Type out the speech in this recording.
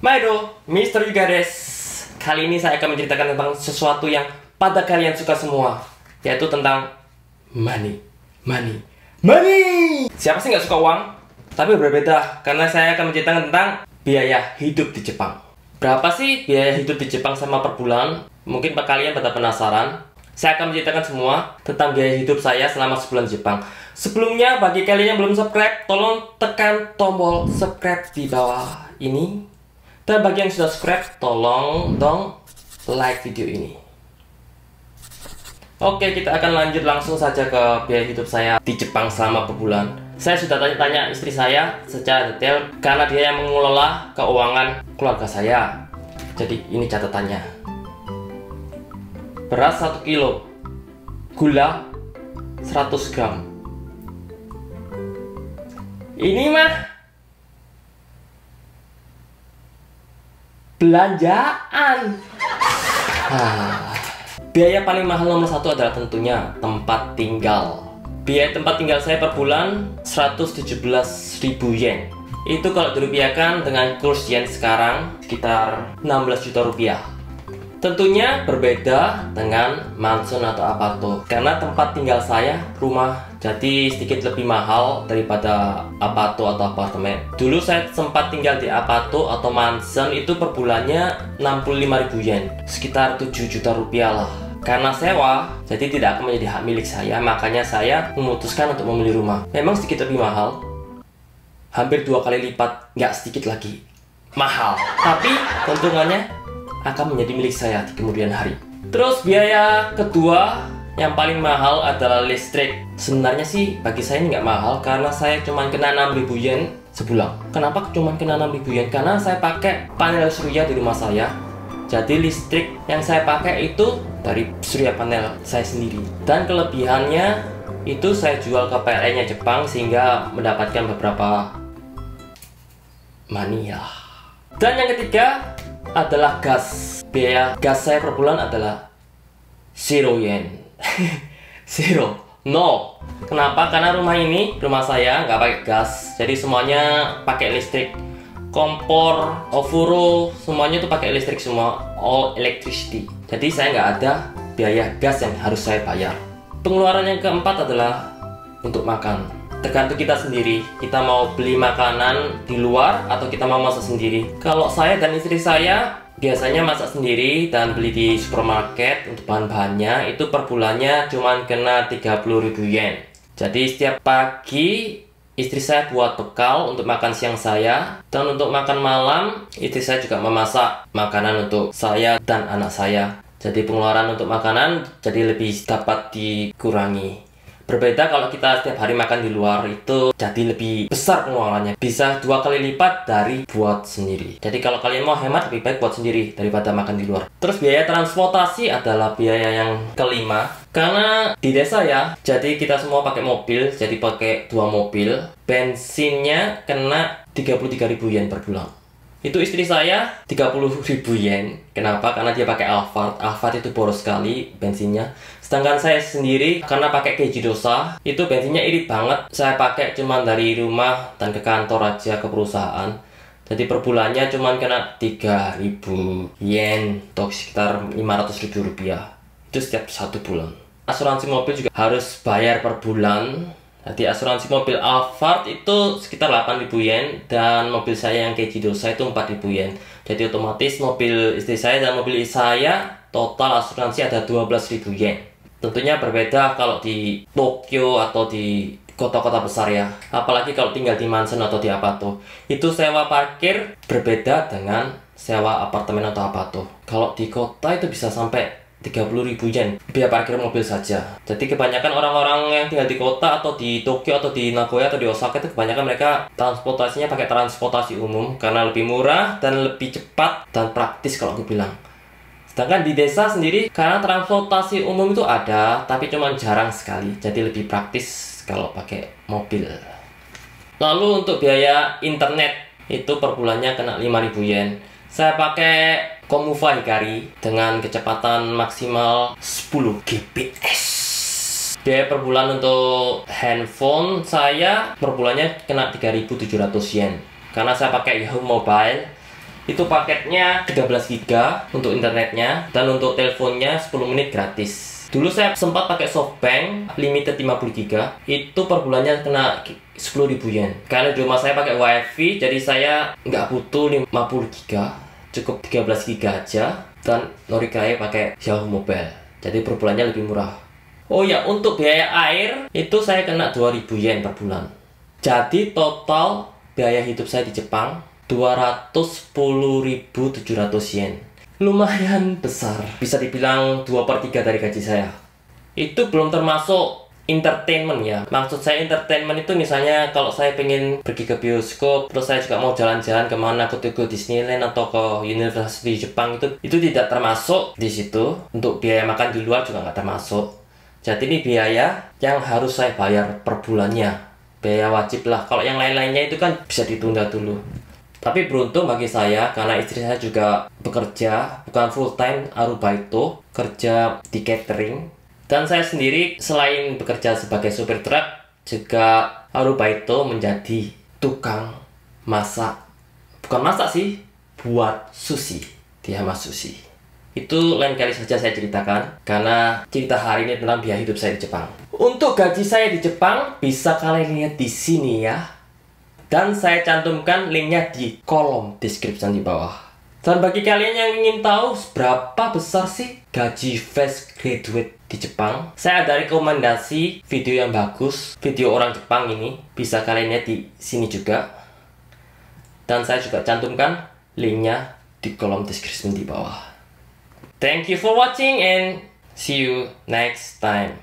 Maido, Mr. Yugades. Kali ini saya akan menceritakan tentang sesuatu yang pada kalian suka semua, yaitu tentang money. Siapa sih nggak suka uang? Tapi berbeda, karena saya akan menceritakan tentang biaya hidup di Jepang. Berapa sih biaya hidup di Jepang sama per bulan? Mungkin kalian pada penasaran. Saya akan menceritakan semua tentang biaya hidup saya selama sebulan di Jepang. Sebelumnya, bagi kalian yang belum subscribe, tolong tekan tombol subscribe di bawah ini. Dan bagi yang sudah subscribe, tolong dong like video ini. Oke, kita akan lanjut langsung saja ke biaya hidup saya di Jepang selama berbulan. Saya sudah tanya-tanya istri saya secara detail karena dia yang mengelola keuangan keluarga saya. Jadi ini catatannya. Beras 1 kilo, gula 100 gram. Ini mah belanjaan. Biaya paling mahal nomor 1 adalah tentunya tempat tinggal. Biaya tempat tinggal saya per bulan 117.000 yen. Itu kalau dirupiahkan dengan kurs yen sekarang sekitar 16 juta rupiah. Tentunya berbeda dengan mansion atau apato, karena tempat tinggal saya rumah, jadi sedikit lebih mahal daripada apato atau apartemen. Dulu saya sempat tinggal di apato atau mansion, itu per bulannya 65.000 yen, sekitar 7 juta rupiah lah. Karena sewa, jadi tidak akan menjadi hak milik saya, makanya saya memutuskan untuk membeli rumah. Memang sedikit lebih mahal, hampir 2 kali lipat, nggak sedikit lagi mahal, tapi keuntungannya akan menjadi milik saya di kemudian hari. Terus biaya kedua yang paling mahal adalah listrik. Sebenarnya sih bagi saya ini nggak mahal karena saya cuma kena 6.000 yen sebulan. Kenapa cuma kena 6.000 yen? Karena saya pakai panel surya di rumah saya. Jadi listrik yang saya pakai itu dari surya panel saya sendiri. Dan kelebihannya itu saya jual ke PLN-nya Jepang sehingga mendapatkan beberapa money ya. Dan yang ketiga adalah gas. Biaya gas saya per bulan adalah 0 yen. 0. No. Kenapa? Karena rumah saya nggak pakai gas, jadi semuanya pakai listrik. Kompor, ofuro, semuanya tuh pakai listrik semua, all electricity. Jadi saya nggak ada biaya gas yang harus saya bayar. Pengeluaran yang keempat adalah untuk makan. Tergantung kita sendiri, kita mau beli makanan di luar atau kita mau masak sendiri. Kalau saya dan istri saya biasanya masak sendiri dan beli di supermarket untuk bahan-bahannya, itu per bulannya cuma kena 30.000 yen. Jadi setiap pagi istri saya buat bekal untuk makan siang saya, dan untuk makan malam istri saya juga memasak makanan untuk saya dan anak saya. Jadi pengeluaran untuk makanan jadi lebih dapat dikurangi. Berbeda kalau kita setiap hari makan di luar, itu jadi lebih besar pengeluarannya, bisa 2 kali lipat dari buat sendiri. Jadi kalau kalian mau hemat, lebih baik buat sendiri daripada makan di luar. Terus biaya transportasi adalah biaya yang kelima. Karena di desa ya, jadi kita semua pakai mobil, jadi pakai 2 mobil. Bensinnya kena 33.000 yen per bulan. Itu istri saya 30.000 yen. Kenapa? Karena dia pakai Alphard. Alphard itu boros sekali bensinnya. Sedangkan saya sendiri karena pakai Keiji Dosa, itu bensinnya irit banget. Saya pakai cuman dari rumah dan ke kantor aja, ke perusahaan. Jadi per bulannya cuman kena 3.000 yen, atau sekitar 500.000 rupiah. Itu setiap 1 bulan. Asuransi mobil juga harus bayar per bulan. Jadi asuransi mobil Alphard itu sekitar 8.000 yen, dan mobil saya yang Keiji Dosa itu 4.000 yen. Jadi otomatis mobil istri saya dan mobil saya total asuransi ada 12.000 yen. Tentunya berbeda kalau di Tokyo atau di kota-kota besar ya. Apalagi kalau tinggal di mansion atau di apato. Itu sewa parkir berbeda dengan sewa apartemen atau apato. Kalau di kota itu bisa sampai 30.000 yen biaya parkir mobil saja. Jadi kebanyakan orang-orang yang tinggal di kota atau di Tokyo atau di Nagoya atau di Osaka itu kebanyakan mereka transportasinya pakai transportasi umum karena lebih murah dan lebih cepat dan praktis kalau aku bilang. Sedangkan di desa sendiri karena transportasi umum itu ada, tapi cuma jarang sekali, jadi lebih praktis kalau pakai mobil. Lalu untuk biaya internet itu per bulannya kena 5.000 yen. Saya pakai Komuva Hikari dengan kecepatan maksimal 10 Gbps. Biaya per bulan untuk handphone saya per bulannya kena 3.700 yen. Karena saya pakai Yahoo Mobile, Itu paketnya 13 GB untuk internetnya, dan untuk teleponnya 10 menit gratis. Dulu saya sempat pakai SoftBank limited 50 GB, itu per bulannya kena 10.000 yen. Karena di rumah saya pakai WiFi, jadi saya nggak butuh 50 GB, cukup 13 GB aja. Dan Norikae pakai Yahoo Mobile, jadi per bulannya lebih murah. Oh ya, untuk biaya air itu saya kena 2.000 yen per bulan. Jadi total biaya hidup saya di Jepang 210.700 yen. Lumayan besar, bisa dibilang 2/3 dari gaji saya. Itu belum termasuk entertainment ya. Maksud saya entertainment itu misalnya kalau saya pengen pergi ke bioskop, terus saya juga mau jalan-jalan kemana, ke Disneyland atau ke University Jepang, itu tidak termasuk di situ. Untuk biaya makan di luar juga nggak termasuk. Jadi ini biaya yang harus saya bayar per bulannya, biaya wajib lah. Kalau yang lain-lainnya itu kan bisa ditunda dulu. Tapi beruntung bagi saya, karena istri saya juga bekerja, bukan full time arubaito, kerja di catering. Dan saya sendiri selain bekerja sebagai supir truk, juga arubaito menjadi tukang masak. Bukan masak sih, buat sushi di Hama Sushi. Itu lain kali saja saya ceritakan, karena cerita hari ini tentang biaya hidup saya di Jepang. Untuk gaji saya di Jepang, bisa kalian lihat di sini ya. Dan saya cantumkan linknya di kolom description di bawah. Dan bagi kalian yang ingin tahu berapa besar sih gaji fresh graduate di Jepang, saya ada rekomendasi video yang bagus, video orang Jepang ini, bisa kalian lihat di sini juga. Dan saya juga cantumkan linknya di kolom description di bawah. Thank you for watching and see you next time.